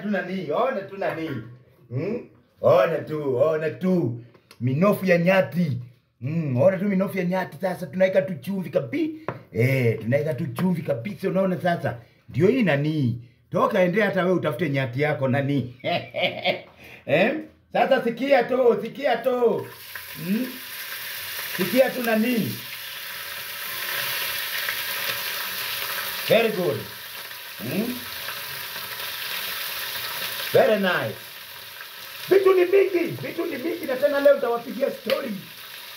Ona tu nani. Ona tu. Minofu ya nyati. Ona tu minofu ya nyati sasa tunaweka tu chumvi kabisa. Tunaweka tu chumvi kabisa unaona sasa. Ndio hii nani. Toka endea hata wewe utafute nyati yako nani. Sasa sikia tu. Sikia tu nani. Very good. Very nice. Vitu ni mingi na tena leo nitawapigia story.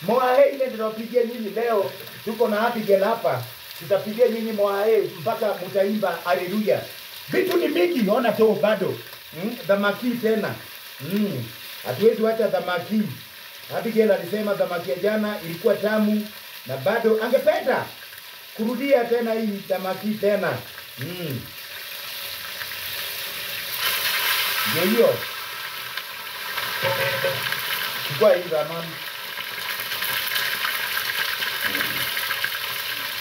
Moahe ile nitawapigia nyinyi leo. Tuko na Abigail hapa. Tutapigia nyinyi Moahe mpaka mtaimba haleluya. Vitu ni mingi, ona tu bado. Dhamaki tena. Hatuwezi acha dhamaki. Abigail alisema dhamaki ya jana ilikuwa tamu na bado angependa kurudia tena hii dhamaki tena. Ndio hiyo. Chukua hii ramani.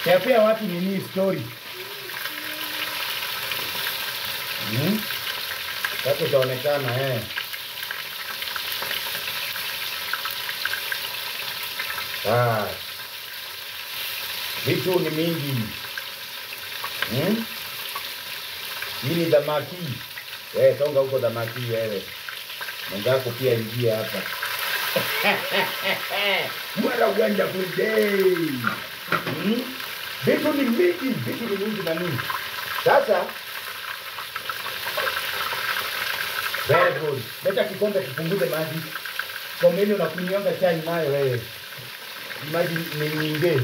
Tepea watu nini story. Sasa itaonekana vitu ni mingi. Hii ni dhamaki. Songa huko dhamaki wewe. Mwenzako pia ingia hapa. Mwara uwanja good day. Vitu ni mingi na nini. Sasa very good. Leta kikombe kipunguze maji. Komeni unakunyonga chai nayo wewe. Maji ni nyingi.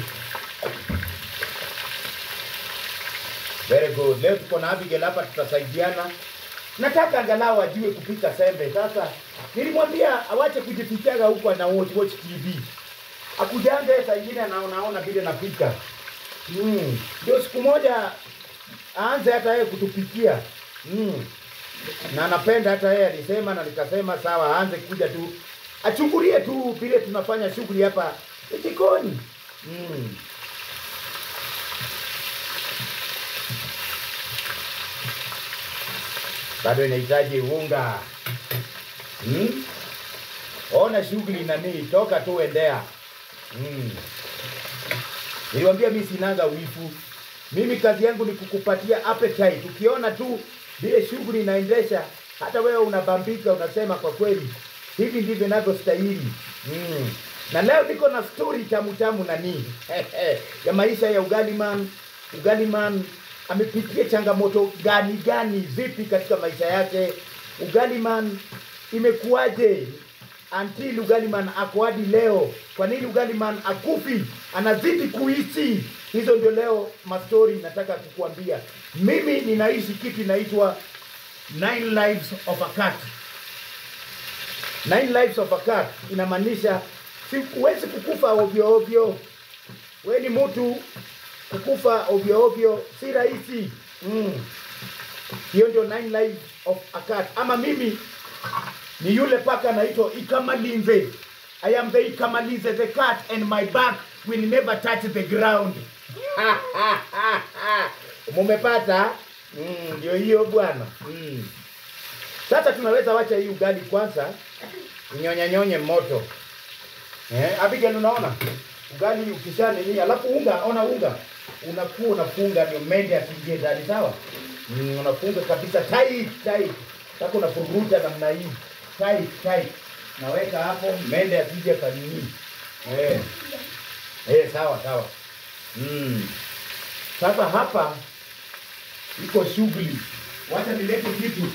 Very good. Leo tuko na Abigail hapa tutasaidiana. Nataka angalau ajue kupika sembe. Sasa nilimwambia awache kujifichaga huko na watch TV. Akujange saa nyingine anaona vile napika. Ndio siku moja aanze hata yeye kutupikia. Na anapenda hata yeye alisema na nikasema sawa aanze kuja tu. Achungulie tu vile tunafanya shughuli hapa jikoni. Bado inahitaji unga. Ona shughuli nani, toka tu endea. Niliwaambia mimi sinanga wifu. Mimi kazi yangu ni kukupatia appetite. Ukiona tu vile shughuli inaendesha, hata wewe unabambika unasema kwa kweli hivi ndivyo ninavyostahili. Na leo niko na story tamu nani. Ya maisha ya Ugali man amepitia changamoto gani vipi katika maisha yake. Ugali man imekuwaje until Ugali man ako hadi leo. Kwa nini Ugali man akufi? Anazidi kuishi. Hizo ndio leo mastori nataka kukuambia. Mimi ninaishi kitu inaitwa 9 lives of a cat. 9 lives of a cat inamaanisha huwezi kukufa ovyo. Wewe ni mtu kukufa ovyo si rahisi. Hiyo ndio 9 lives of a cat. Ama mimi ni yule paka naitwa Ikamalinze. I am the Ikamalinze the cat and my back will never touch the ground. Mumepata? Ndio hiyo bwana. Sasa tunaweza wacha hii ugali kwanza nyonye moto. Abigail unaona? Ugali ukishana nini alafu unga, ona unga. Unakuwa unafunga ndio mende asije ndani sawa? Unafunga kabisa tight. Sasa unafuruta namna hii. Tight. Naweka hapo mende asije kanini. Sawa. Sasa hapa iko shughuli. Wacha nilete kitu.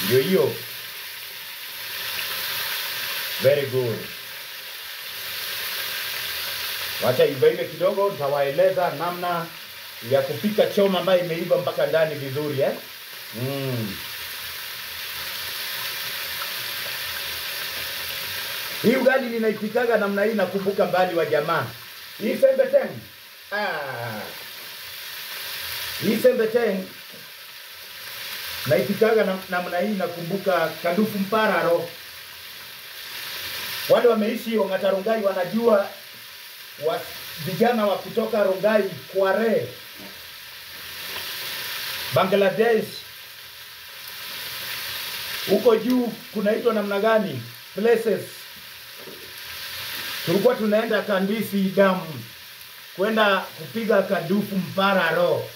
Ndio hiyo. Very good. Wacha ibaive kidogo, nitawaeleza namna ya kupika choma ambayo imeiva mpaka ndani vizuri Hii ugali ninaipikaga namna hii nakumbuka mbali wa jamaa. Hii sembe teng. Hii sembe teng naipikaga namna hii nakumbuka Kandufu Mpararo. Wale wameishi Ongata Rongai wanajua vijana wa kutoka Rongai, Kware, Bangladesh, huko juu kunaitwa namna gani places. Tulikuwa tunaenda Kandisi damu kwenda kupiga kadufu Mpararo,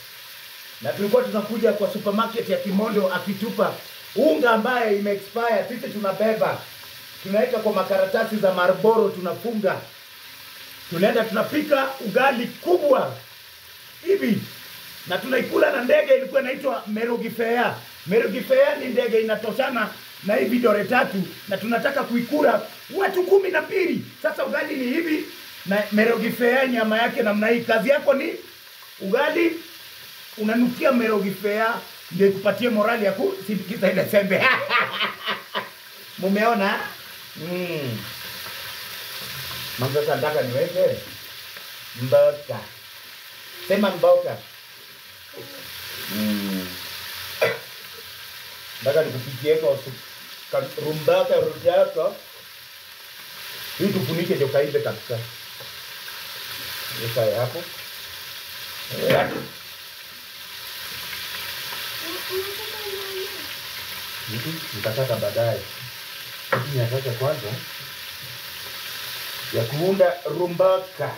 na tulikuwa tunakuja kwa supermarket ya Kimondo akitupa unga ambaye imeexpire, sisi tunabeba tunaweka kwa makaratasi za Marlboro, tunafunga, tunaenda tunapika ugali kubwa hivi na tunaikula na ndege ilikuwa inaitwa Merogifea. Merogifea ni ndege inatoshana na hivi dore 3 na tunataka kuikula watu 12. Sasa ugali ni hivi na Merogifea nyama yake namna hii. Kazi yako ni ugali unanukia Merogifea ndio ikupatie morali ya kusindikiza ile sembe. Mumeona? Mambo sasa nataka niweke mboka. Sema mboka. Nataka nikupikie kwa rumbaka rujako. Hii tufunike ndio kaibe kabisa. Weka hapo. Nitataka baadaye. Hii nataka kwanza ya kuunda rumbaka.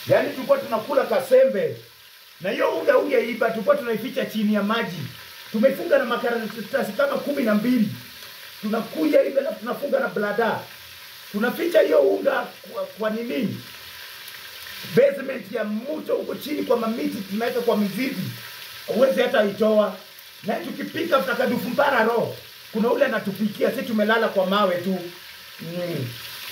Yaani tulikuwa tunakula kasembe na hiyo unga ungeiba, tulikuwa tunaificha chini ya maji. Tumefunga na makaratasi kama 12. Tunakuja hivi na tunafunga na blada. Tunaficha hiyo unga kwa nini? Basement ya mto huko chini kwa mamiti tunaweka kwa mizizi. Uweze hata itoa. Na tukipika tutakadufu Mpararo. Kuna ule anatupikia, sisi tumelala kwa mawe tu.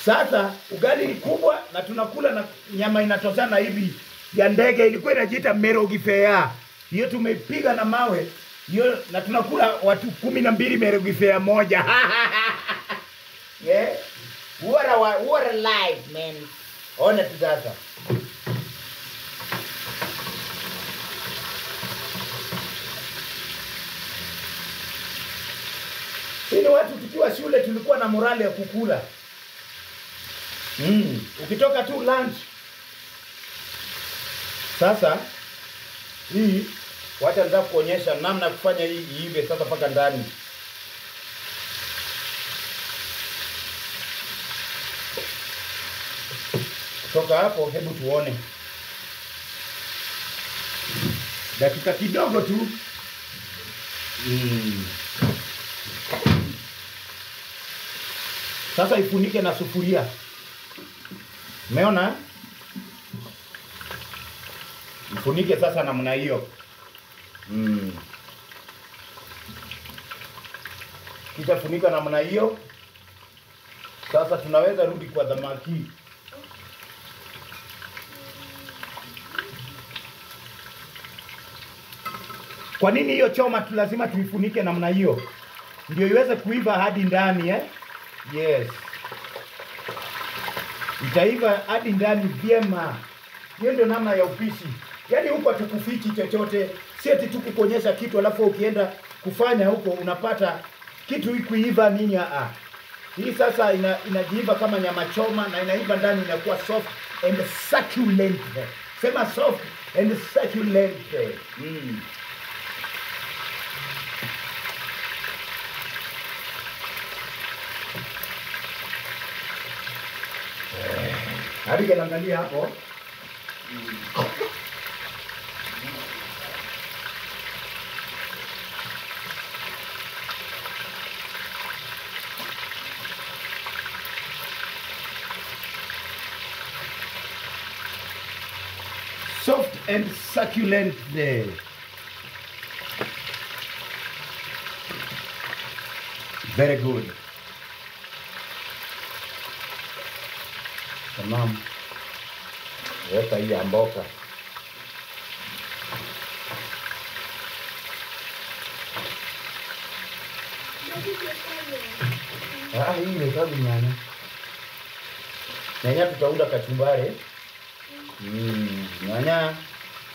Sasa ugali ni kubwa na tunakula na nyama inatosana hivi ya ndege ilikuwa inajiita Merogifea. Hiyo tumepiga na mawe. Hiyo na tunakula watu 12 Merogifea moja. Yeah. What a life, man. Ona tu sasa. Sisi watu tukiwa shule tulikuwa na morale ya kukula. Ukitoka tu lunch. Sasa hii wacha nza kuonyesha namna kufanya hii iive sasa paka ndani. Kutoka hapo hebu tuone. Dakika kidogo tu. Sasa ifunike na sufuria. Umeona? Ifunike sasa namna hiyo. Kisha funika namna hiyo. Sasa tunaweza rudi kwa dhamaki. Kwa nini hiyo choma tu lazima tuifunike namna hiyo? Ndio iweze kuiva hadi ndani Yes. Itaiva hadi ndani vyema. Hiyo ndio namna ya upishi. Yaani huko hatukufichi chochote. Si eti tukukuonyesha kitu alafu ukienda kufanya huko unapata kitu kuiva nini Hii sasa inajiiva kama nyama choma na inaiva ndani inakuwa soft and succulent. Sema soft and succulent. Hadi kiangalia hapo. Soft and succulent there. Very good. Tamam. Weka hii mboka. Hii ni kazi nyanya. Nyanya tutaunda kachumbari. Nyanya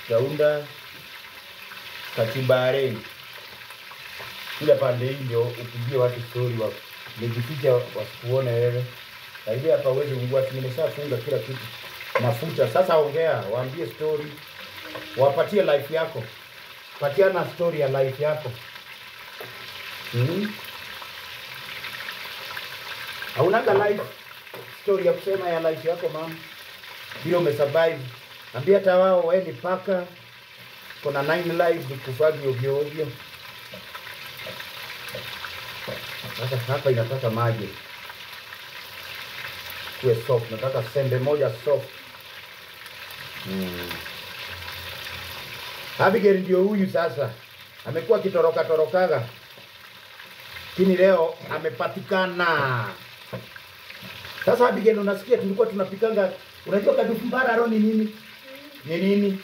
tutaunda kachumbari. Kila pande hii ndio upigie watu story wa nijificha wasikuone wewe. Kaidi hapa uweze ungua, nimeshafunga kila kitu. Mafuta sasa, ongea, waambie story. Wapatie life yako. Patiana story ya life yako. Haunaga life story ya kusema ya life yako mama. Bila umesurvive. Ambia hata wao wewe ni paka. Kuna 9 lives ukufagi ovyo ovyo. Sasa hapa inataka maji. Kuwe soft, nataka sembe moja soft. Abigail ndio huyu sasa. Amekuwa kitorokaga. Lakini leo amepatikana. Sasa Abigail, unasikia tulikuwa tunapikanga, unajua kadufu mbara ro ni nini? Ni nini?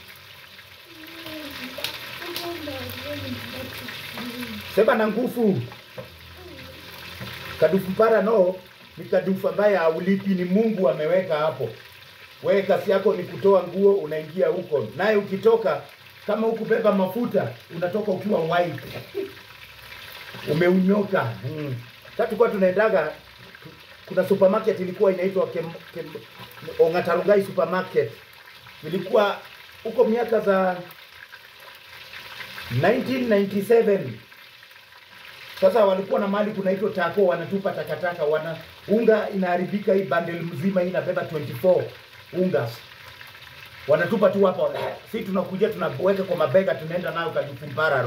Sema na nguvu. Kadufu mbara no, ni kadufu ambaye haulipi, ni Mungu ameweka hapo. Wewe kazi yako ni kutoa nguo, unaingia huko. Naye ukitoka kama hukubeba mafuta, unatoka ukiwa white. Umeunyoka. Sasa kwa tunaendaga, kuna supermarket ilikuwa inaitwa Ongatarungai supermarket. Ilikuwa huko miaka za 1997. Sasa walikuwa na mali kunaitwa Tako, wanatupa takataka, unga inaharibika, hii bundle mzima hii inabeba 24 ungas. Wanatupa tu hapo. Sisi tunakuja tunaweka kwa mabega, tunaenda nayo Kadufumbara.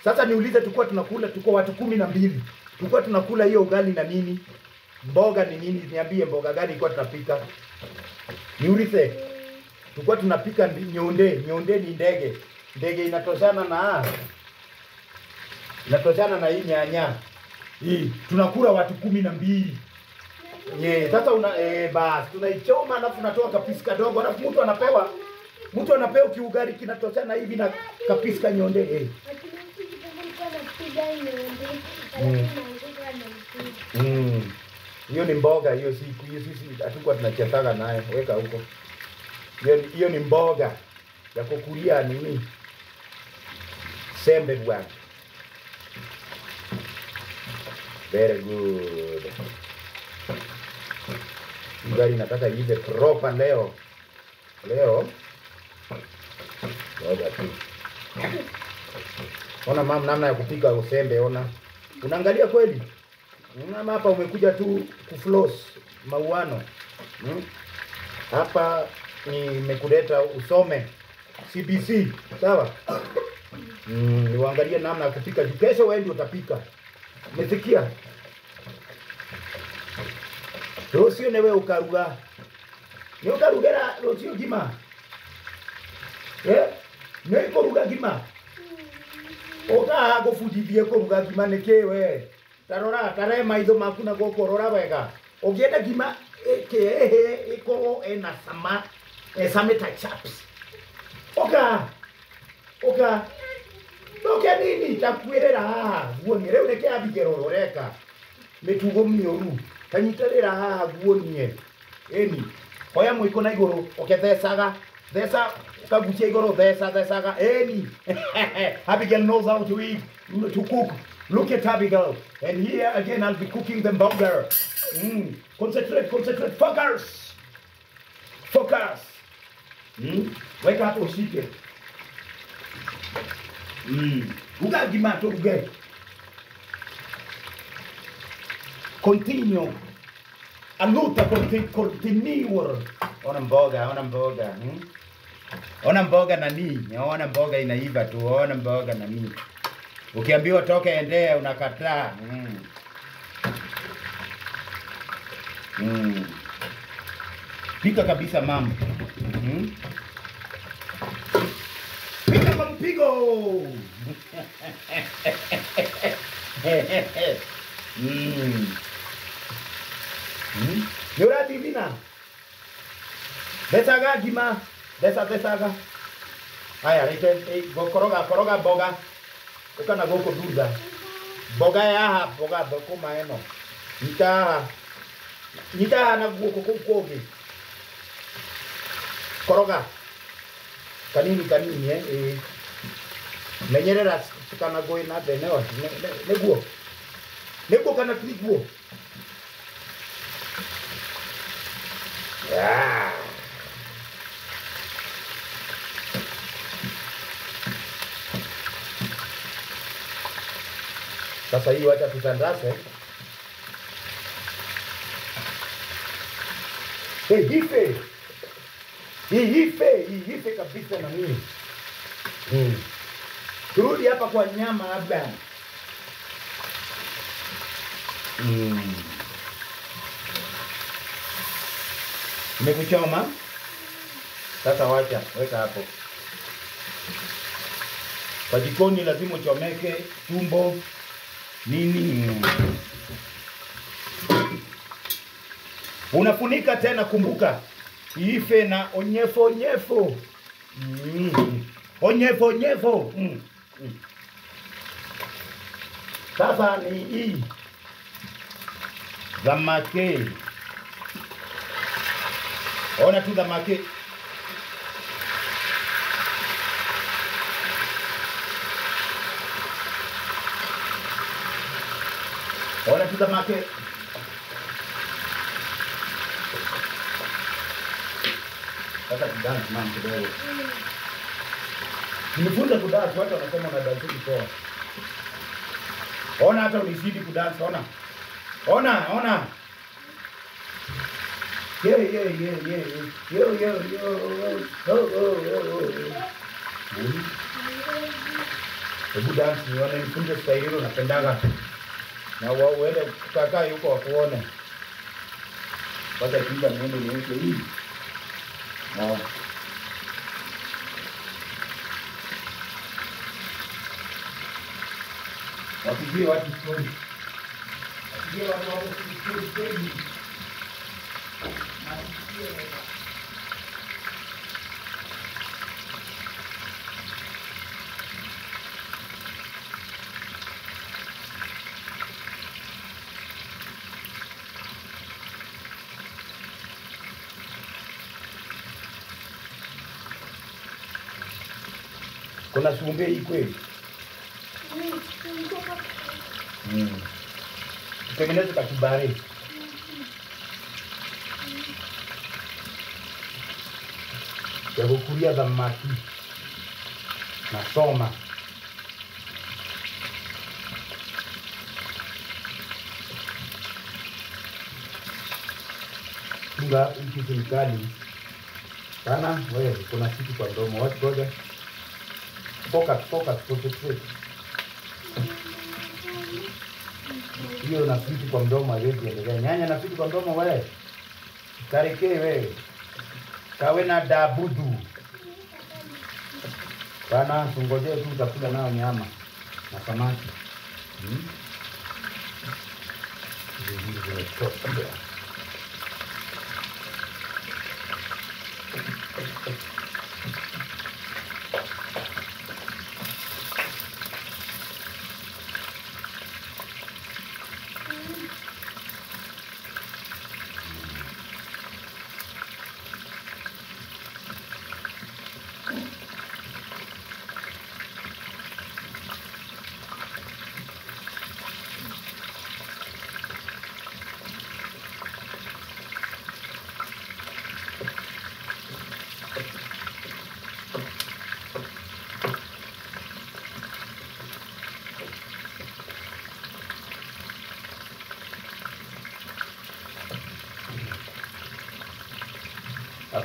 Sasa niulize, tulikuwa tunakula, tuko watu 12. Tulikuwa tunakula hiyo ugali na nini? Mboga ni nini? Niambie mboga gani ilikuwa tunapika? Niulize. Tulikuwa tunapika nyonde. Nyonde ni ndege. Ndege inatoshana na hii nyanya. Hii tunakula watu 12. Sasa basi tunaichoma alafu tunatoa kapisi kadogo, alafu mtu anapewa kiugari kinatoshana hivi na kapisi nyonde. Hiyo ni mboga, hiyo sisi hatukuwa tunachetaga naye, weka huko. Hiyo ni mboga ya kukulia nini? Sembe bwana. Very good. Ugali nataka ive proper leo. Ngoja tu. Ona mama namna ya kupika usembe, ona. Unaangalia kweli? Mama hapa umekuja tu kufloss mauano. Hapa nimekuleta usome CBC, sawa? Niangalie namna ya kupika. Kesho wewe ndio utapika. Umesikia? Rosio newe ukaruga. Ni ukarugera rosio gima. Ne koruga gima. Oka gofudithie koruga gima nekewe. Tarora tare maitho maku na gokorora wega. Ogienda gima iko ena sama sameta chaps. Oka nini takwirera haha guonie reu neke Abigail reka mitugo mioru kanyitarira haha guonie eni hoya muiko na iguru okethesaga kagucia iguru thesaga eni. Abigail knows how to eat, to cook. Look at Abigail, and here again I'll be cooking the burger. Concentrate, focus. Wake up ushike. Ugali mato ugali. Continue. Aluta continue. Ona mboga. Ona mboga nani? Ona mboga inaiva tu. Ona mboga nani? Ukiambiwa toke endea unakataa. Pika kabisa mama. Pika kwa mpigo. Yura divina. Desaga gima. Desaga. Haya, lete koroga boga. Ukana goko duza. Boga ya boga doko maeno. Nika Nita na guoko koge. Koroga. Kanini menyerera kana goi na benewa neguo kana triguo sasa hii wacha tutandaze hife kabisa na mimi. Turudi hapa kwa nyama labda. Nimekuchoma. Sasa wacha weka hapo. Kwa jikoni lazima uchomeke tumbo nini. Unafunika tena, kumbuka. Ife na onyefo. Onyefo. Sasa ni hii samaki. Ona tu samaki. Ona tu samaki. Sasa kidance man kidogo. Nimefunza kudance, watu wanasema na dance poa. Ona hata unizidi kudance, ona. Ona. Yeah. Yo. Hebu dance nione, nifunze style hilo napendaga. Na uende kukaa yuko wakuone. Basi kinga niende niweke hii. Wapigie watu story. Kuna sumbe hii kweli? Tutengeneze kachumbari. Ya kukulia samaki. Nasoma. Tunga hiki kemikali. Sana wewe kuna kitu kwa mdomo. Watu ngoja. Focus, concentrate. Hiyo na kitu kwa mdomo haiwezi endelea. Nyanya na kitu kwa mdomo wewe. Kareke wewe. Kawe na dabudu. Bana tungoje tu utakula nao nyama na samaki.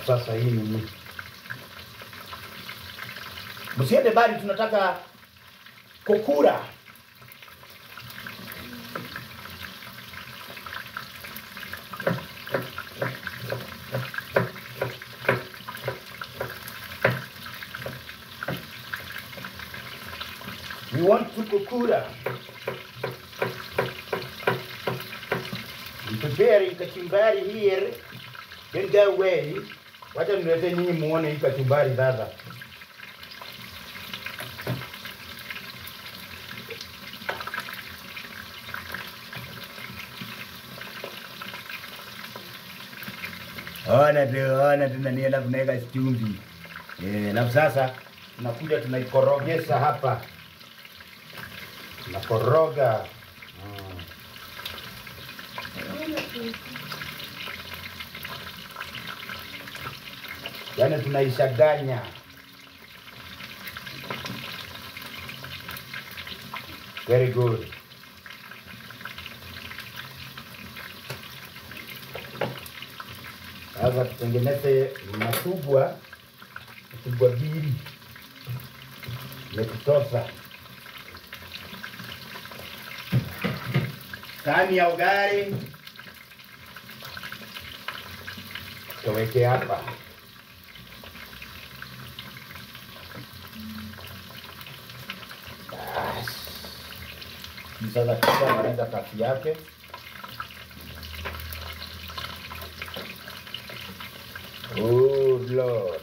Sasa hii ni msiende bali, tunataka kokura. We want to kokura. I'm preparing kachumbari here. Then go away. Wacha nilete nyinyi muone hii kachumbari sasa. Ona tu nani, alafu naweka chumvi. Alafu sasa tunakuja tunaikorogesa hapa. Tunakoroga. Yaani tunaishaganya. Very good. Sasa tutengeneze matubwa mbili metutosha. Sahani ya ugali tuweke hapa. Sasa kisha maliza kazi yake. Oh Lord.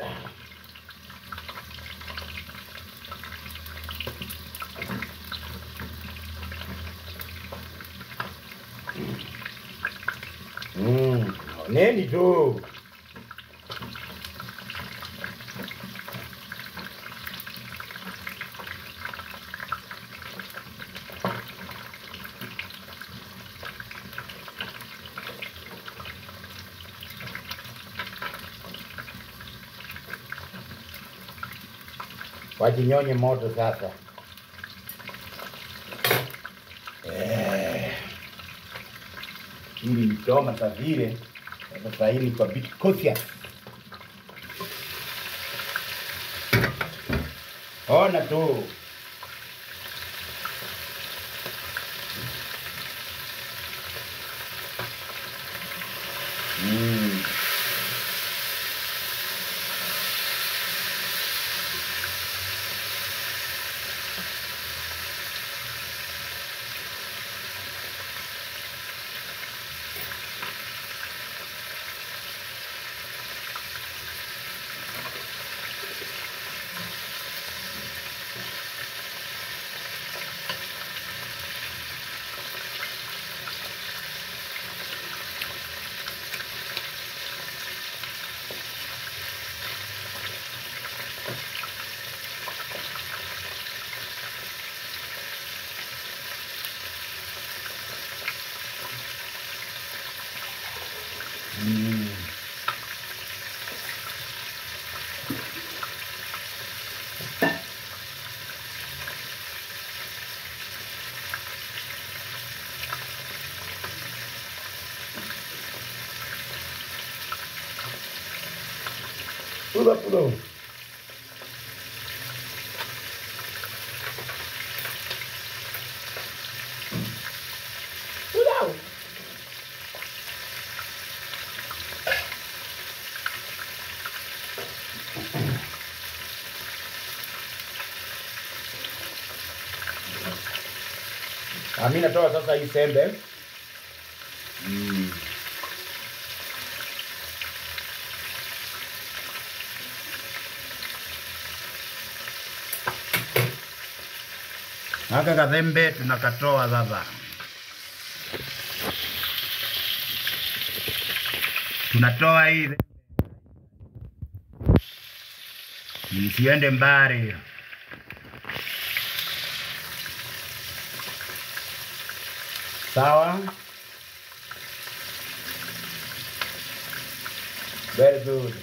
Neni tu. Wajinyonye moto sasa. Hili ni toma vile. Sasa hili kwa bit kofia. Ona tu. Pulo. Mimi natoa sasa hii sembe. Haka kadhembe tunakatoa sasa. Tunatoa hii. Nisiende mbali. Sawa? Very good.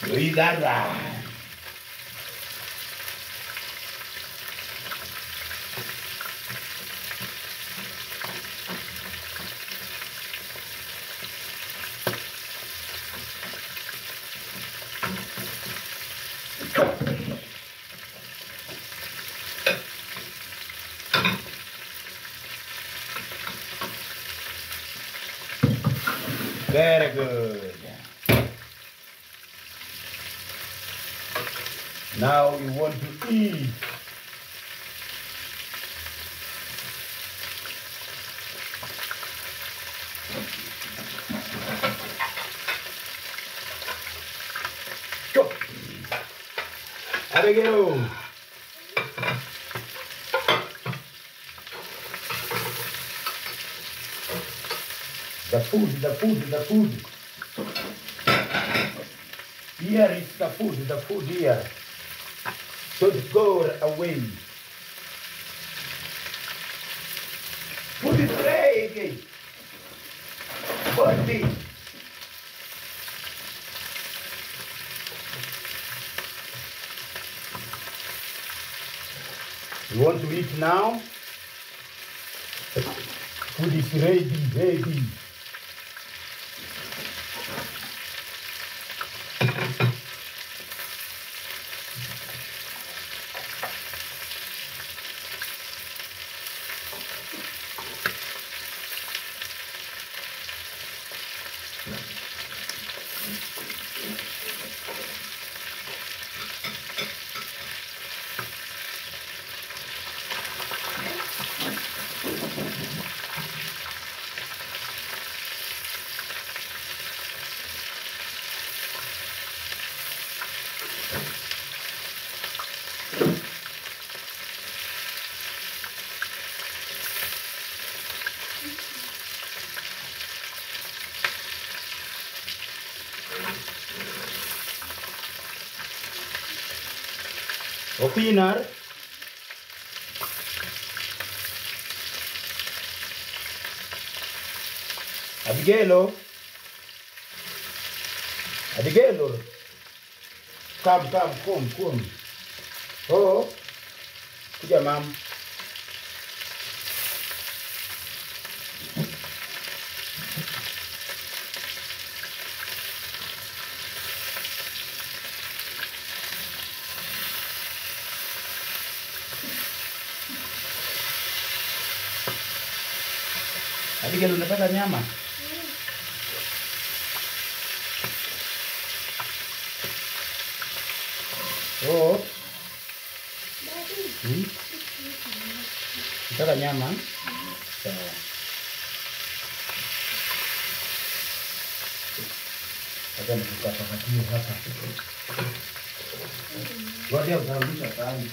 Cuidado. Very good. Now you want to eat. Go. Abigail. The food. Here is the food here. Don't go away. Put it ready. Put it. You want to eat now? Food is ready. Opinar. Abigail. Come. Oh, kuja mam. Abigail, unataka nyama? Oh. Unataka nyama? Sawa. Acha nikukatapatie hapa. Ngoja utarudisha sahani.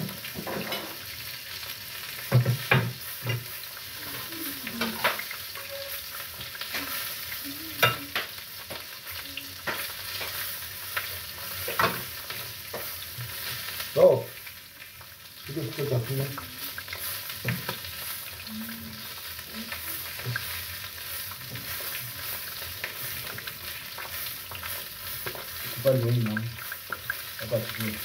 Oh, itu chakula. Kupali hii mama. Hapa chini.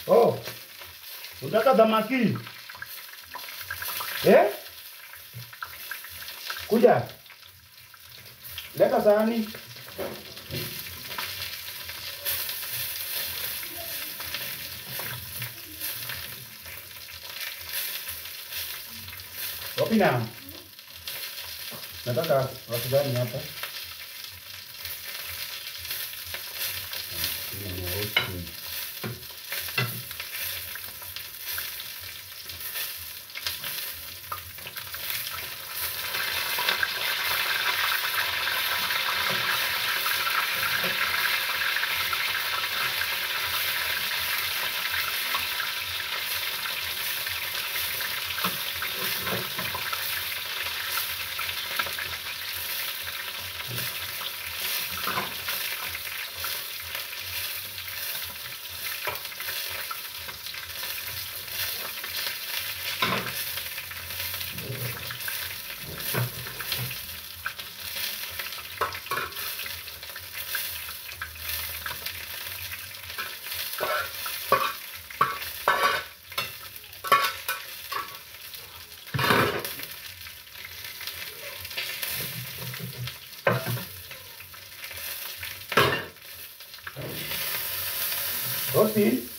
Oh, unataka samaki? Kuja. Leta sahani. Wapi na? Nataka watu gani hapa? Bosi.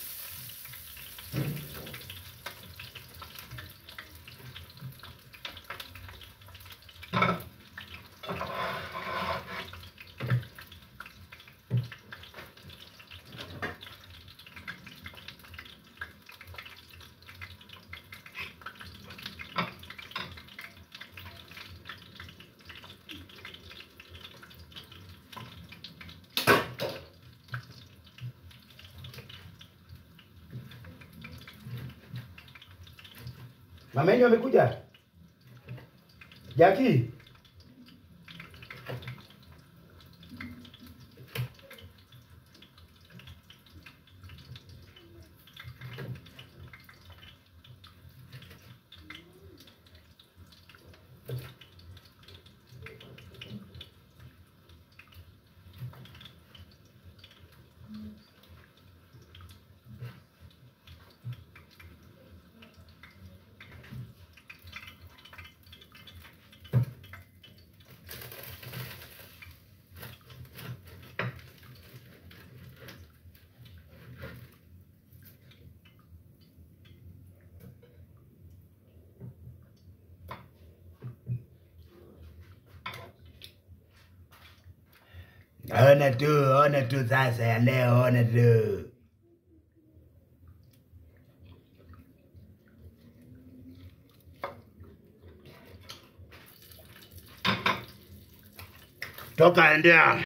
Mamenyo amekuja? Jackie. Ona tu sasa ya leo, ona tu. Toka endea.